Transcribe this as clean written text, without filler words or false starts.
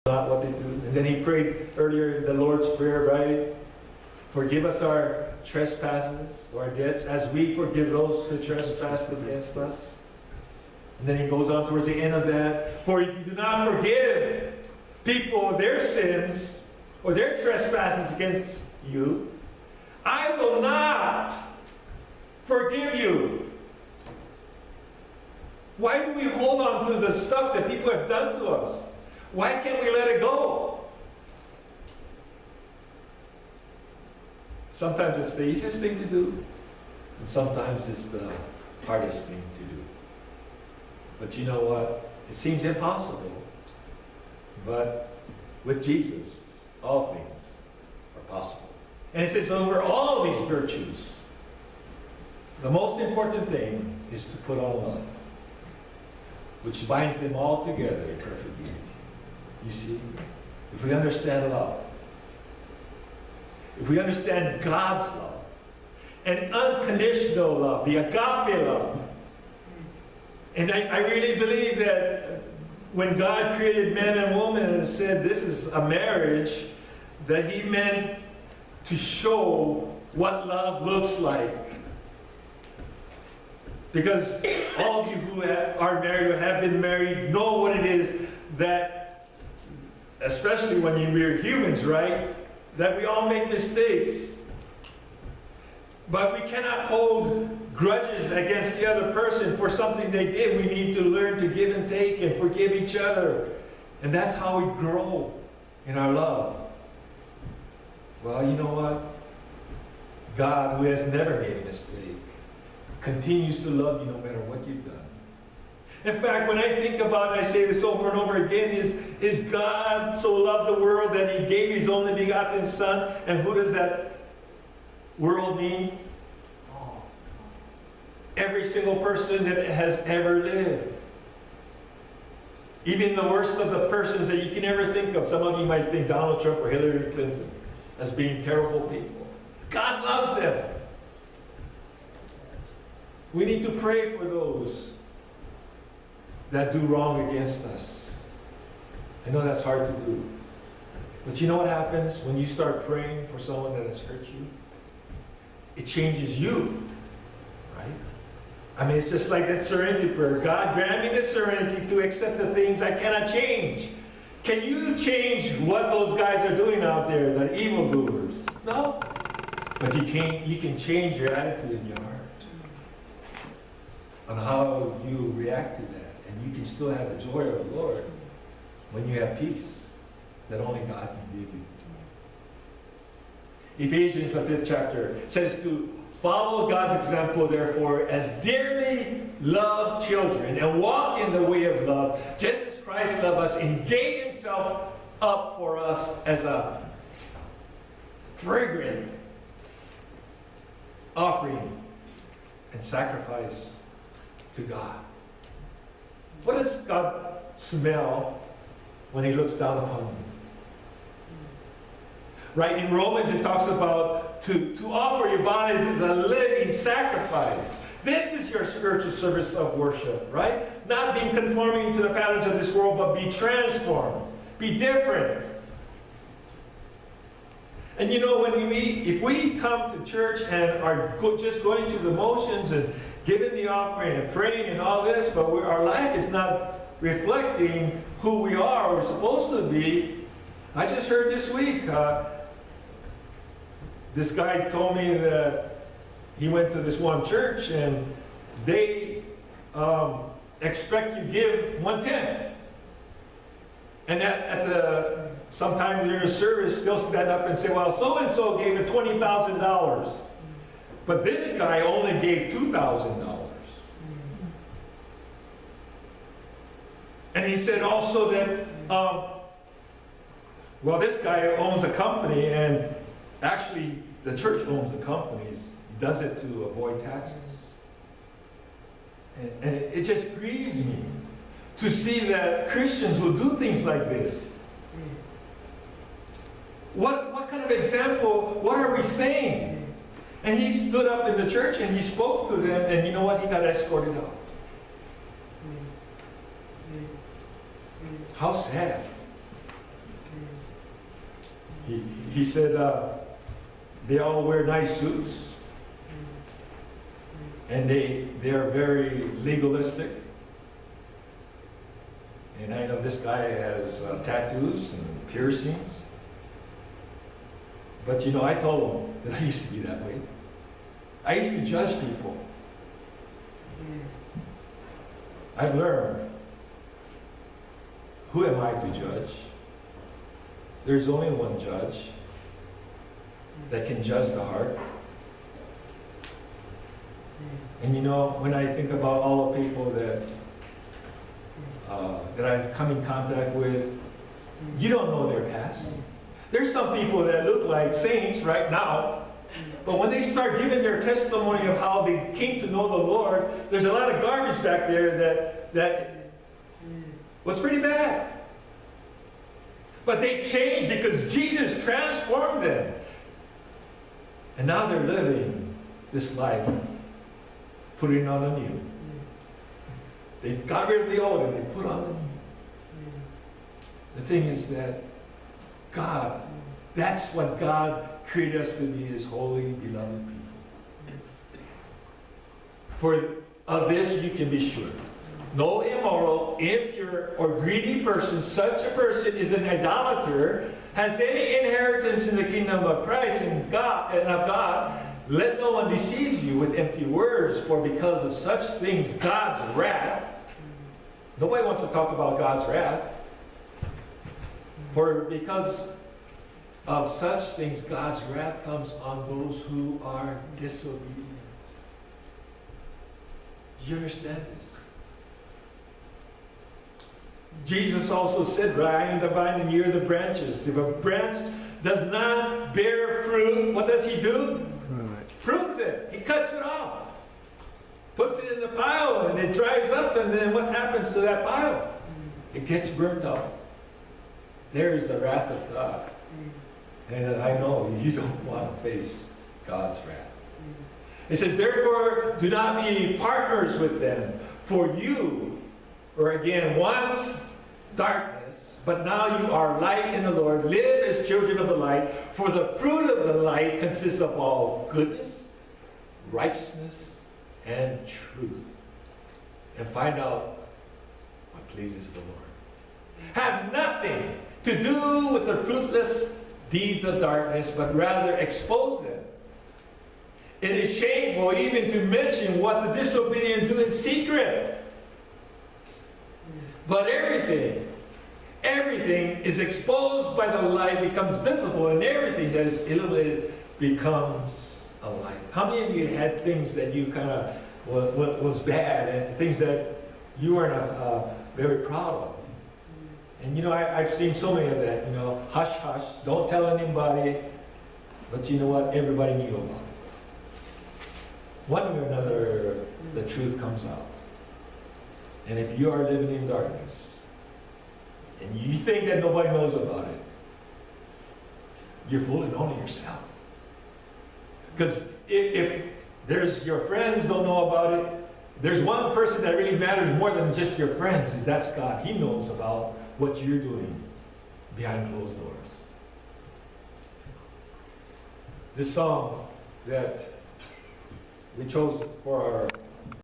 not what they do. And then he prayed earlier in the Lord's Prayer, right? Forgive us our trespasses or our debts as we forgive those who trespass against us. And then he goes on towards the end of that. For if you do not forgive people their sins or their trespasses against you, I will not forgive you. Why do we hold on to the stuff that people have done to us? Why can't we let it go? Sometimes it's the easiest thing to do, and sometimes it's the hardest thing to do. But you know what? It seems impossible. But with Jesus, all things are possible. And it says over all these virtues, the most important thing is to put on love, which binds them all together in perfect unity. You see, if we understand love, if we understand God's love, and unconditional love, the agape love, and I really believe that when God created man and woman and said this is a marriage, that he meant to show what love looks like. Because all of you who are married or have been married know what it is that, especially when we're humans, right? That we all make mistakes. But we cannot hold grudges against the other person for something they did. We need to learn to give and take and forgive each other. And that's how we grow in our love. Well, you know what? God, who has never made a mistake, continues to love you no matter what you've done. In fact, when I think about it, I say this over and over again, is God so loved the world that he gave his only begotten Son? And who does that world mean? Every single person that has ever lived. Even the worst of the persons that you can ever think of. Some of you might think Donald Trump or Hillary Clinton as being terrible people. God loves them. We need to pray for those that do wrong against us. I know that's hard to do. But you know what happens when you start praying for someone that has hurt you? It changes you, right? I mean, it's just like that serenity prayer. God, grant me the serenity to accept the things I cannot change. Can you change what those guys are doing out there, the evildoers? No. But you can change your attitude in your heart on how you react to that. And you can still have the joy of the Lord when you have peace that only God can give you. Ephesians, the 5th chapter, says to follow God's example, therefore, as dearly loved children, and walk in the way of love, just as Christ loved us and gave himself up for us as a fragrant offering and sacrifice to God. What does God smell when he looks down upon you? Right, in Romans it talks about to offer your bodies as a living sacrifice. This is your spiritual service of worship, right? Not being conforming to the patterns of this world, but be transformed. Be different. And you know, if we come to church and are just going through the motions and giving the offering and praying and all this, but our life is not reflecting who we are or supposed to be. I just heard this week, this guy told me that he went to this one church and they expect you to give 1/10. And sometime during the service, they'll stand up and say, well, so-and-so gave it $20,000. But this guy only gave $2,000. And he said also that, well, this guy owns a company, and actually the church owns the companies. He does it to avoid taxes. And it just grieves me to see that Christians will do things like this. What kind of example, what are we saying? And he stood up in the church and he spoke to them, and you know what? He got escorted out. How sad. he said they all wear nice suits, and they are very legalistic. And I know this guy has tattoos and piercings. But you know, I told him that I used to be that way. I used to judge people. I've learned, who am I to judge? There's only one judge that can judge the heart. And you know, when I think about all the people that I've come in contact with, you don't know their past. There's some people that look like saints right now, but when they start giving their testimony of how they came to know the Lord, there's a lot of garbage back there that was pretty bad. But they changed because Jesus transformed them. And now they're living this life, putting on the new. They got rid of the old and they put on the new. The thing is that God, that's what God created us to be, His holy, beloved people. For of this you can be sure. No immoral, impure, or greedy person, such a person is an idolater, has any inheritance in the kingdom of Christ and of God. Let no one deceive you with empty words, for because of such things God's wrath. Nobody wants to talk about God's wrath. For because of such things God's wrath comes on those who are disobedient. Do you understand this? Jesus also said, I am the vine and you are the branches. If a branch does not bear fruit, what does he do? Prunes it. He cuts it off. Puts it in the pile and it dries up, and then what happens to that pile? It gets burnt off. There is the wrath of God. And I know you don't want to face God's wrath. It says, therefore, do not be partners with them. For you were again once darkness, but now you are light in the Lord. Live as children of the light. For the fruit of the light consists of all goodness, righteousness, and truth. And find out what pleases the Lord. Have nothing to do with the fruitless deeds of darkness, but rather expose them. It is shameful even to mention what the disobedient do in secret. But everything is exposed by the light, becomes visible, and everything that is illuminated becomes a light. How many of you had things that you kind of was bad, and things that you weren't very proud of? And you know, I've seen so many of that, you know, hush, hush, don't tell anybody, but you know what, everybody knew about it. One way or another, the truth comes out. And if you are living in darkness, and you think that nobody knows about it, you're fooling only yourself. Because if there's your friends don't know about it, there's one person that really matters more than just your friends, and that's God. He knows about what you're doing behind closed doors. This song that we chose for our